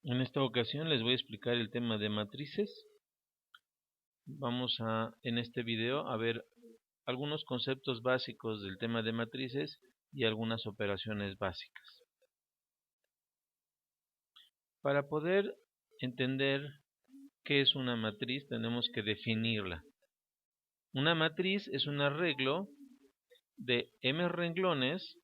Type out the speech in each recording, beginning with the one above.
En esta ocasión les voy a explicar el tema de matrices. Vamos en este video a ver algunos conceptos básicos del tema de matrices y algunas operaciones básicas. Para poder entender qué es una matriz, tenemos que definirla. Una matriz es un arreglo de m renglones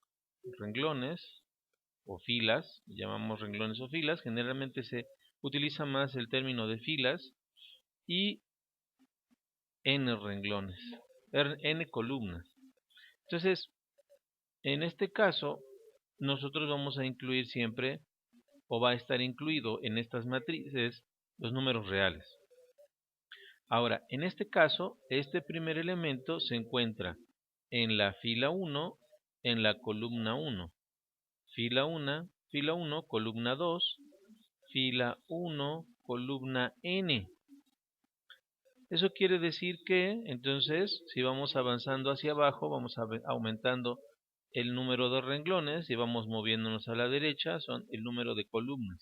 o filas, llamamos renglones o filas. Generalmente se utiliza más el término de filas, y n renglones, n columnas. Entonces, en este caso, nosotros vamos a incluir siempre, o va a estar incluido en estas matrices, los números reales. Ahora, en este caso, este primer elemento se encuentra en la fila 1, en la columna 1. Fila 1, columna 2, fila 1, columna n. Eso quiere decir que, entonces, si vamos avanzando hacia abajo, vamos aumentando el número de renglones y vamos moviéndonos a la derecha, son el número de columnas.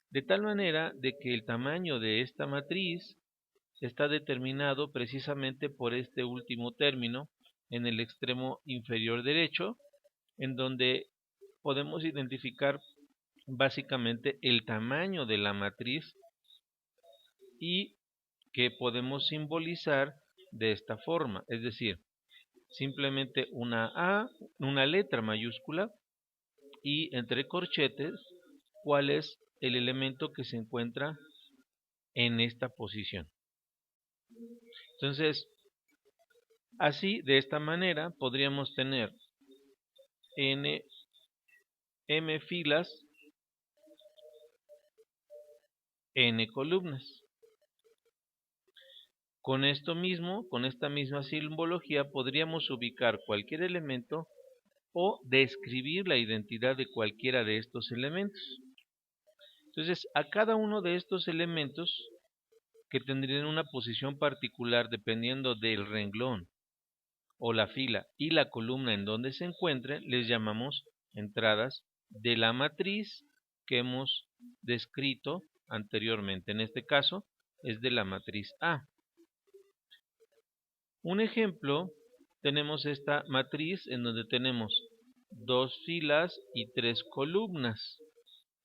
De tal manera de que el tamaño de esta matriz está determinado precisamente por este último término en el extremo inferior derecho, en donde podemos identificar básicamente el tamaño de la matriz y que podemos simbolizar de esta forma, es decir, simplemente una letra mayúscula y entre corchetes cuál es el elemento que se encuentra en esta posición. Entonces, así, de esta manera, podríamos tener m filas, n columnas. Con esto mismo, con esta misma simbología, podríamos ubicar cualquier elemento o describir la identidad de cualquiera de estos elementos. Entonces, a cada uno de estos elementos, que tendrían una posición particular dependiendo del renglón o la fila y la columna en donde se encuentren, les llamamos entradas de la matriz que hemos descrito anteriormente. En este caso, es de la matriz A. Un ejemplo, tenemos esta matriz en donde tenemos 2 filas y 3 columnas.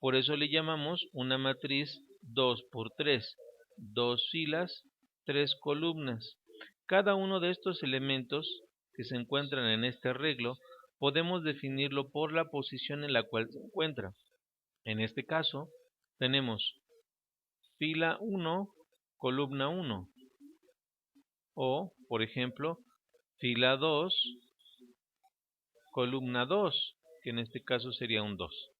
Por eso le llamamos una matriz 2 por 3, 2 filas, 3 columnas. Cada uno de estos elementos que se encuentran en este arreglo podemos definirlo por la posición en la cual se encuentra. En este caso, tenemos fila 1, columna 1. O, por ejemplo, fila 2, columna 2, que en este caso sería un 2.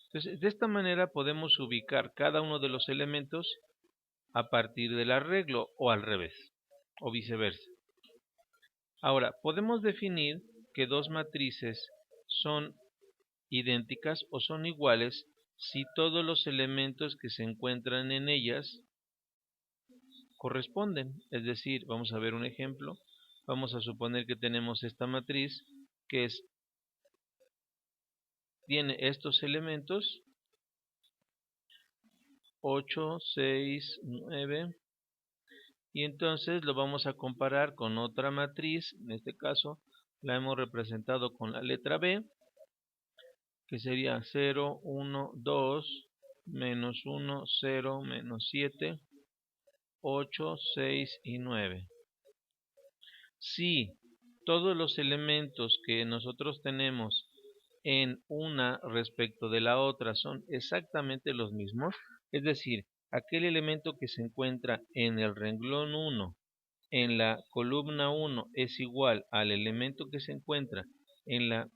Entonces, de esta manera podemos ubicar cada uno de los elementos a partir del arreglo o al revés, o viceversa. Ahora, podemos definir que dos matrices son idénticas o son iguales si todos los elementos que se encuentran en ellas corresponden. Es decir, vamos a ver un ejemplo. Vamos a suponer que tenemos esta matriz que tiene estos elementos 8, 6, 9, y entonces lo vamos a comparar con otra matriz. En este caso la hemos representado con la letra B, que sería 0, 1, 2, menos 1, 0, menos 7, 8, 6 y 9. Si todos los elementos que nosotros tenemos en una respecto de la otra son exactamente los mismos, es decir, aquel elemento que se encuentra en el renglón 1 en la columna 1 es igual al elemento que se encuentra en la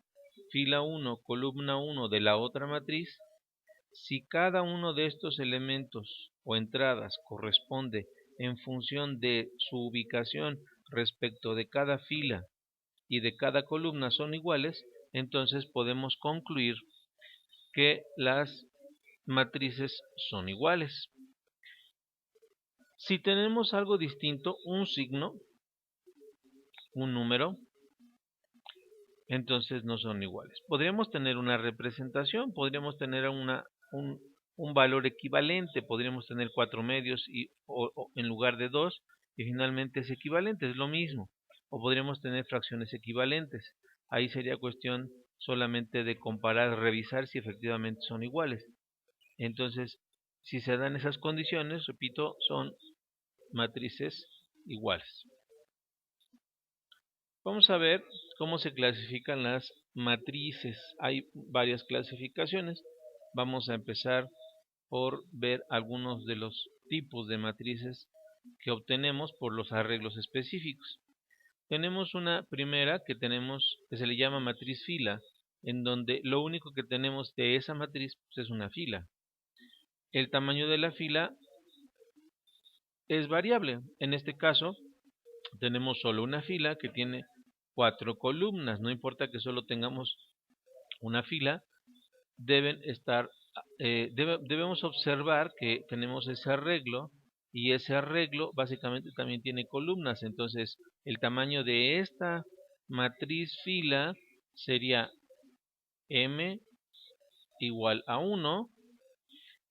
fila 1, columna 1 de la otra matriz, si cada uno de estos elementos o entradas corresponde en función de su ubicación respecto de cada fila y de cada columna son iguales, entonces podemos concluir que las matrices son iguales. Si tenemos algo distinto, un signo, un número, entonces no son iguales. Podríamos tener una representación, podríamos tener un un valor equivalente. Podríamos tener 4 medios o en lugar de 2 y finalmente es equivalente, es lo mismo. O podríamos tener fracciones equivalentes. Ahí sería cuestión solamente de comparar, revisar si efectivamente son iguales. Entonces, si se dan esas condiciones, repito, son matrices iguales. Vamos a ver cómo se clasifican las matrices. Hay varias clasificaciones. Vamos a empezar por ver algunos de los tipos de matrices que obtenemos por los arreglos específicos. Tenemos una primera que se le llama matriz fila, en donde lo único que tenemos de esa matriz pues, es una fila. El tamaño de la fila es variable. En este caso tenemos solo una fila que tiene 4 columnas. No importa que solo tengamos una fila, debemos observar que tenemos ese arreglo y ese arreglo básicamente también tiene columnas. Entonces el tamaño de esta matriz fila sería m igual a 1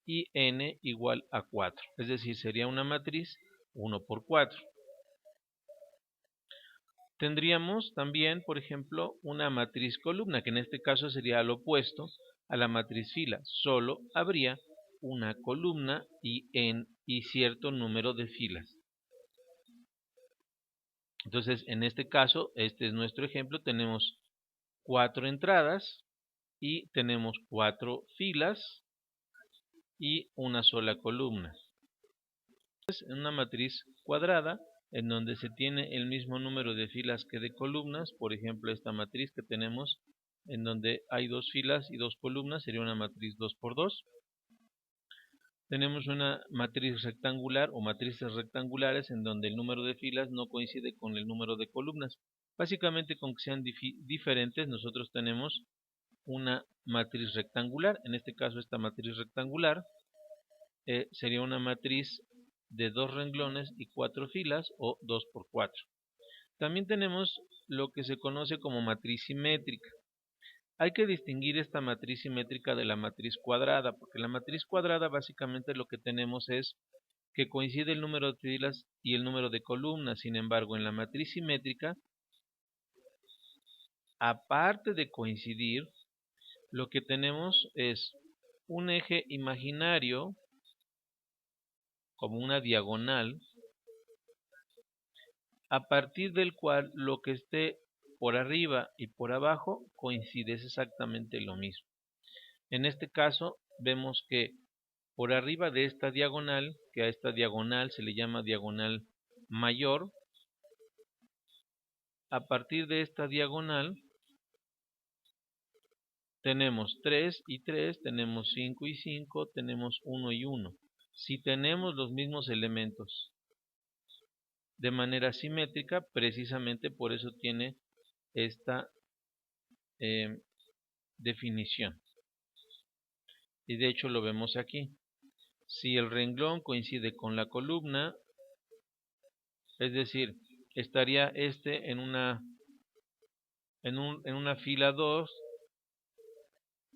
y n igual a 4, es decir, sería una matriz 1 por 4. Tendríamos también, por ejemplo, una matriz columna, que en este caso sería lo opuesto a la matriz fila. Solo habría una columna y cierto número de filas. Entonces, en este caso, este es nuestro ejemplo, tenemos 4 entradas y tenemos 4 filas y una sola columna. Es una matriz cuadrada en donde se tiene el mismo número de filas que de columnas. Por ejemplo, esta matriz que tenemos en donde hay 2 filas y 2 columnas sería una matriz 2 por 2. Tenemos una matriz rectangular o matrices rectangulares en donde el número de filas no coincide con el número de columnas. Básicamente con que sean diferentes nosotros tenemos una matriz rectangular. En este caso esta matriz rectangular sería una matriz de 2 renglones y 4 filas o 2 por 4. También tenemos lo que se conoce como matriz simétrica. Hay que distinguir esta matriz simétrica de la matriz cuadrada, porque la matriz cuadrada básicamente lo que tenemos es que coincide el número de filas y el número de columnas. Sin embargo, en la matriz simétrica, aparte de coincidir, lo que tenemos es un eje imaginario como una diagonal, a partir del cual lo que esté por arriba y por abajo coincide, es exactamente lo mismo. En este caso vemos que por arriba de esta diagonal, que a esta diagonal se le llama diagonal mayor, a partir de esta diagonal tenemos 3 y 3, tenemos 5 y 5, tenemos 1 y 1. Si tenemos los mismos elementos de manera simétrica, precisamente por eso tiene esta definición. Y de hecho lo vemos aquí. Si el renglón coincide con la columna, es decir, estaría este en una fila 2,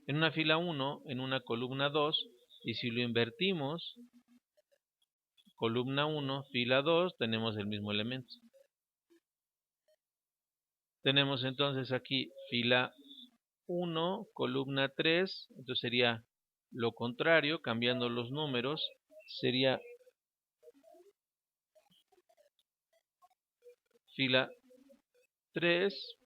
en una fila 1, en una columna 2, y si lo invertimos, columna 1, fila 2, tenemos el mismo elemento. Tenemos entonces aquí fila 1, columna 3, entonces sería lo contrario, cambiando los números, sería fila 3,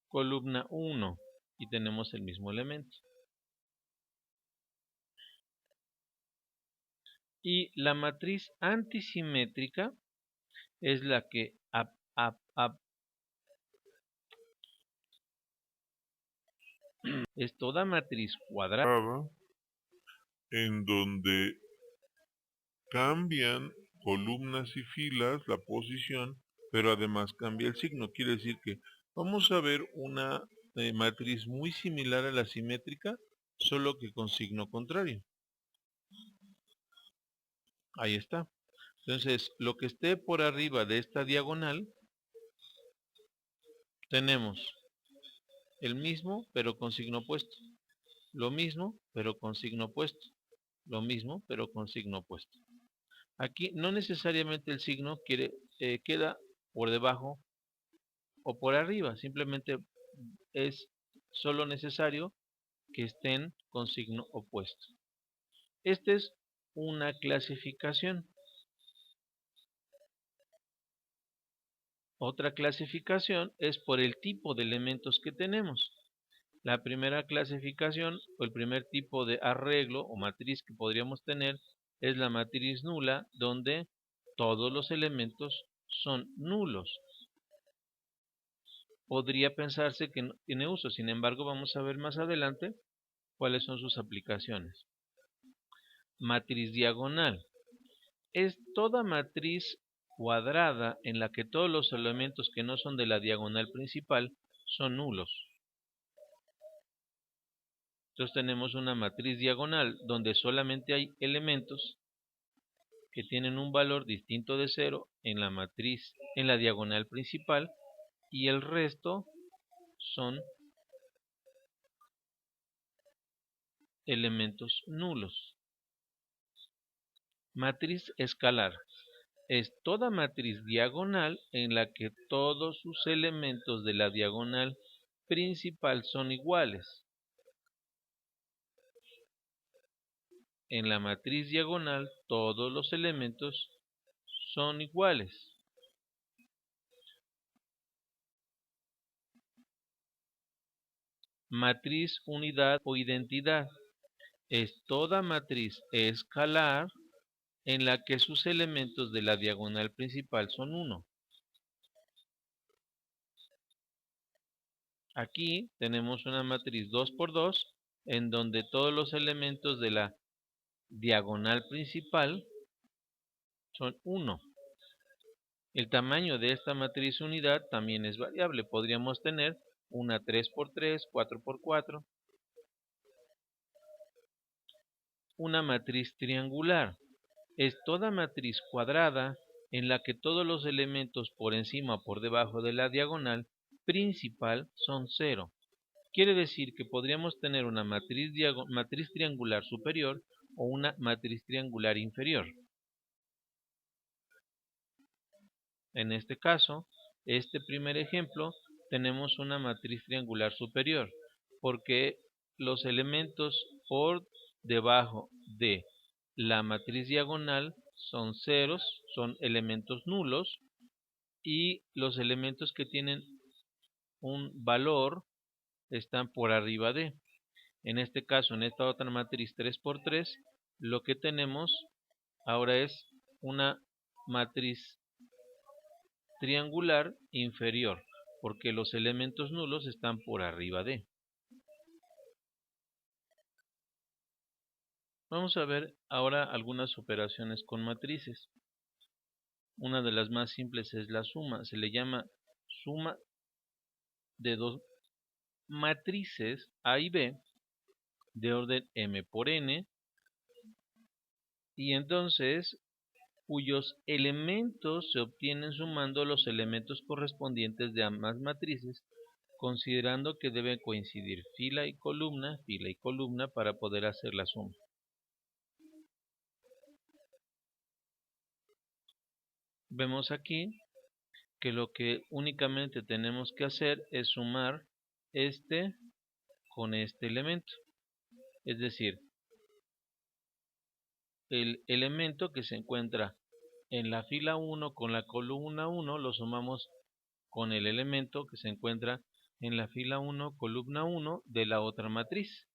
columna 1, y tenemos el mismo elemento. Y la matriz antisimétrica es la que es toda matriz cuadrada en donde cambian columnas y filas la posición, pero además cambia el signo. Quiere decir que vamos a ver una matriz muy similar a la simétrica, solo que con signo contrario. Ahí está. Entonces, lo que esté por arriba de esta diagonal, tenemos el mismo, pero con signo opuesto. Lo mismo, pero con signo opuesto. Lo mismo, pero con signo opuesto. Aquí no necesariamente el signo queda por debajo o por arriba. Simplemente es solo necesario que estén con signo opuesto. Esta es una clasificación. Otra clasificación es por el tipo de elementos que tenemos. La primera clasificación o el primer tipo de arreglo o matriz que podríamos tener es la matriz nula, donde todos los elementos son nulos. Podría pensarse que no tiene uso, sin embargo vamos a ver más adelante cuáles son sus aplicaciones. Matriz diagonal. Es toda matriz cuadrada en la que todos los elementos que no son de la diagonal principal son nulos. Entonces tenemos una matriz diagonal donde solamente hay elementos que tienen un valor distinto de 0 en la matriz, en la diagonal principal, y el resto son elementos nulos. Matriz escalar. Es toda matriz diagonal en la que todos sus elementos de la diagonal principal son iguales. En la matriz diagonal todos los elementos son iguales. Matriz unidad o identidad. Es toda matriz escalar en la que sus elementos de la diagonal principal son 1. Aquí tenemos una matriz 2 por 2 en donde todos los elementos de la diagonal principal son 1. El tamaño de esta matriz unidad también es variable. Podríamos tener una 3 por 3, 4 por 4. Una matriz triangular. Es toda matriz cuadrada en la que todos los elementos por encima o por debajo de la diagonal principal son 0. Quiere decir que podríamos tener una matriz triangular superior o una matriz triangular inferior. En este caso, este primer ejemplo, tenemos una matriz triangular superior, porque los elementos por debajo de la matriz diagonal son ceros, son elementos nulos, y los elementos que tienen un valor están por arriba de. En este caso, en esta otra matriz 3 por 3, lo que tenemos ahora es una matriz triangular inferior, porque los elementos nulos están por arriba de. Vamos a ver ahora algunas operaciones con matrices. Una de las más simples es la suma. Se le llama suma de dos matrices A y B de orden m por n, y entonces cuyos elementos se obtienen sumando los elementos correspondientes de ambas matrices, considerando que deben coincidir fila y columna para poder hacer la suma. Vemos aquí que lo que únicamente tenemos que hacer es sumar este con este elemento. Es decir, el elemento que se encuentra en la fila 1 con la columna 1 lo sumamos con el elemento que se encuentra en la fila 1, columna 1 de la otra matriz.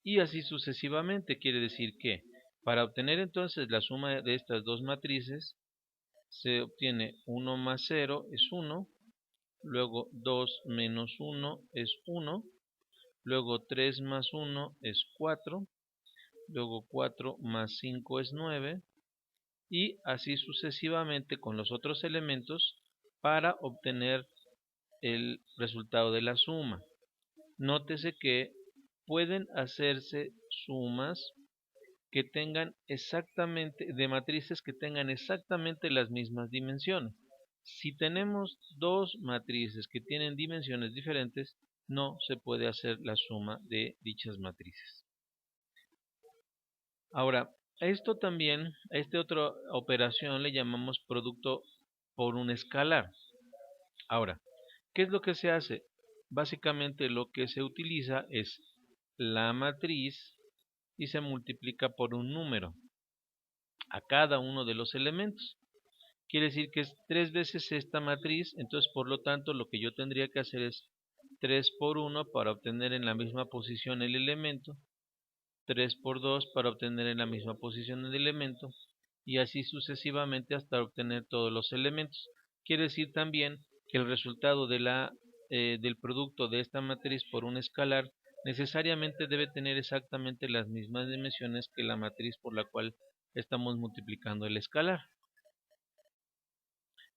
Y así sucesivamente. Quiere decir que para obtener entonces la suma de estas dos matrices, se obtiene 1 más 0 es 1, luego 2 menos 1 es 1, luego 3 más 1 es 4, luego 4 más 5 es 9, y así sucesivamente con los otros elementos para obtener el resultado de la suma. Nótese que pueden hacerse sumas que tengan exactamente, de matrices que tengan exactamente las mismas dimensiones. Si tenemos dos matrices que tienen dimensiones diferentes, no se puede hacer la suma de dichas matrices. Ahora, esto también, a esta otra operación le llamamos producto por un escalar. Ahora, ¿qué es lo que se hace? Básicamente lo que se utiliza es la matriz y se multiplica por un número a cada uno de los elementos. Quiere decir que es 3 veces esta matriz, entonces por lo tanto lo que yo tendría que hacer es 3 por 1 para obtener en la misma posición el elemento, 3 por 2 para obtener en la misma posición el elemento, y así sucesivamente hasta obtener todos los elementos. Quiere decir también que el resultado del producto de esta matriz por un escalar necesariamente debe tener exactamente las mismas dimensiones que la matriz por la cual estamos multiplicando el escalar.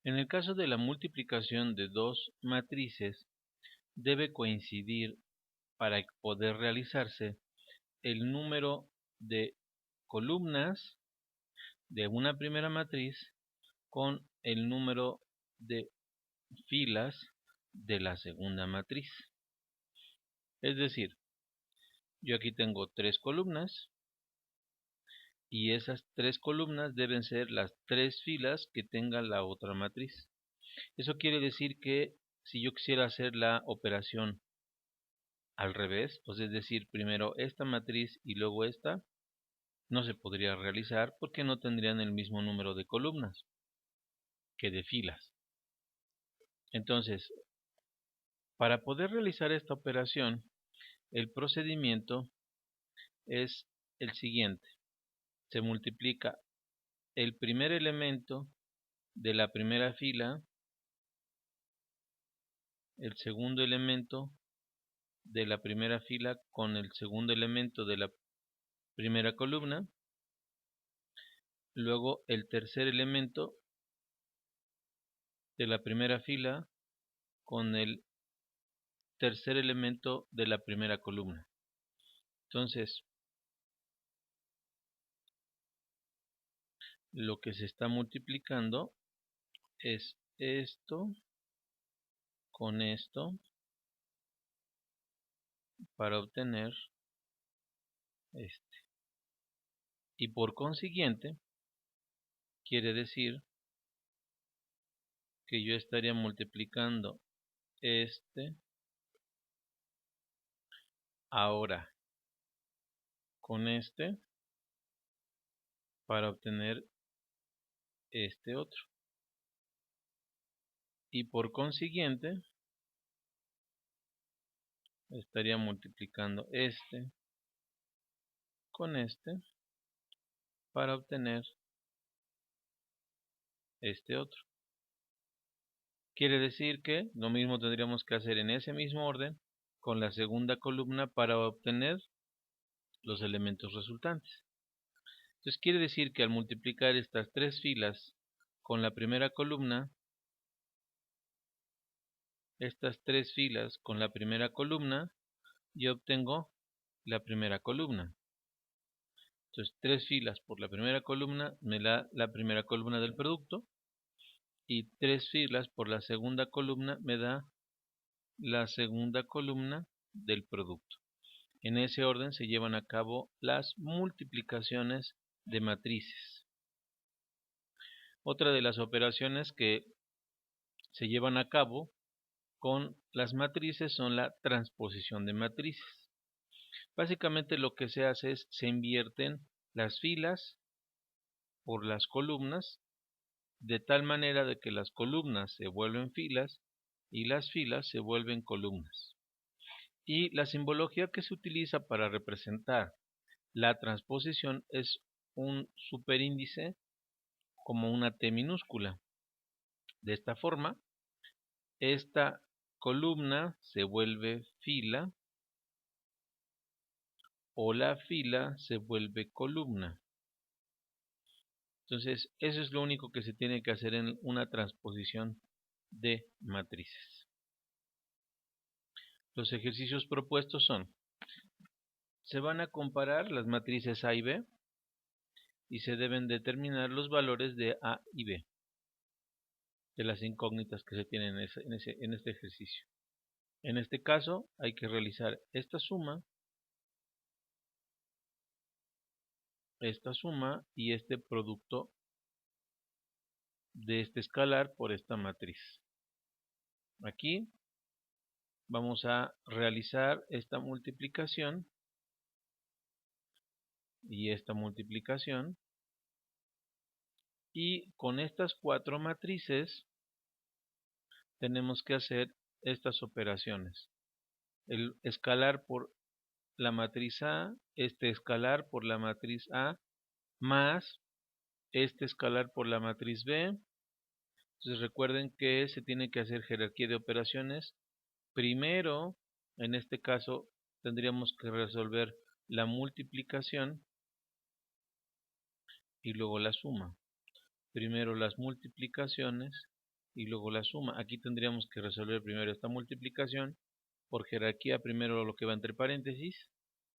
En el caso de la multiplicación de dos matrices, debe coincidir para poder realizarse el número de columnas de una primera matriz con el número de filas de la segunda matriz. Es decir, yo aquí tengo 3 columnas y esas 3 columnas deben ser las 3 filas que tenga la otra matriz. Eso quiere decir que si yo quisiera hacer la operación al revés, pues es decir, primero esta matriz y luego esta, no se podría realizar porque no tendrían el mismo número de columnas que de filas. Entonces, para poder realizar esta operación, el procedimiento es el siguiente. Se multiplica el primer elemento de la primera fila, el segundo elemento de la primera fila con el segundo elemento de la primera columna, luego el tercer elemento de la primera fila con el tercer elemento de la primera columna. Entonces, lo que se está multiplicando es esto con esto para obtener este. Y por consiguiente, quiere decir que yo estaría multiplicando este ahora con este para obtener este otro. Y por consiguiente, estaría multiplicando este con este para obtener este otro. Quiere decir que lo mismo tendríamos que hacer en ese mismo orden con la segunda columna para obtener los elementos resultantes. Entonces quiere decir que al multiplicar estas 3 filas con la primera columna, estas 3 filas con la primera columna, yo obtengo la primera columna. Entonces 3 filas por la primera columna me da la primera columna del producto, y 3 filas por la segunda columna me da la segunda columna del producto. En ese orden se llevan a cabo las multiplicaciones de matrices. Otra de las operaciones que se llevan a cabo con las matrices son la transposición de matrices. Básicamente lo que se hace es se invierten las filas por las columnas de tal manera de que las columnas se vuelven filas y las filas se vuelven columnas. Y la simbología que se utiliza para representar la transposición es un superíndice como una T minúscula. De esta forma, esta columna se vuelve fila o la fila se vuelve columna. Entonces, eso es lo único que se tiene que hacer en una transposición de matrices. Los ejercicios propuestos son: se van a comparar las matrices A y B y se deben determinar los valores de A y B, de las incógnitas que se tienen en este ejercicio. En este caso hay que realizar esta suma y este producto de este escalar por esta matriz. Aquí vamos a realizar esta multiplicación y esta multiplicación, y con estas cuatro matrices tenemos que hacer estas operaciones: el escalar por la matriz A, este escalar por la matriz A, más este escalar por la matriz B. Entonces recuerden que se tiene que hacer jerarquía de operaciones. Primero, en este caso, tendríamos que resolver la multiplicación y luego la suma. Primero las multiplicaciones y luego la suma. Aquí tendríamos que resolver primero esta multiplicación por jerarquía, primero lo que va entre paréntesis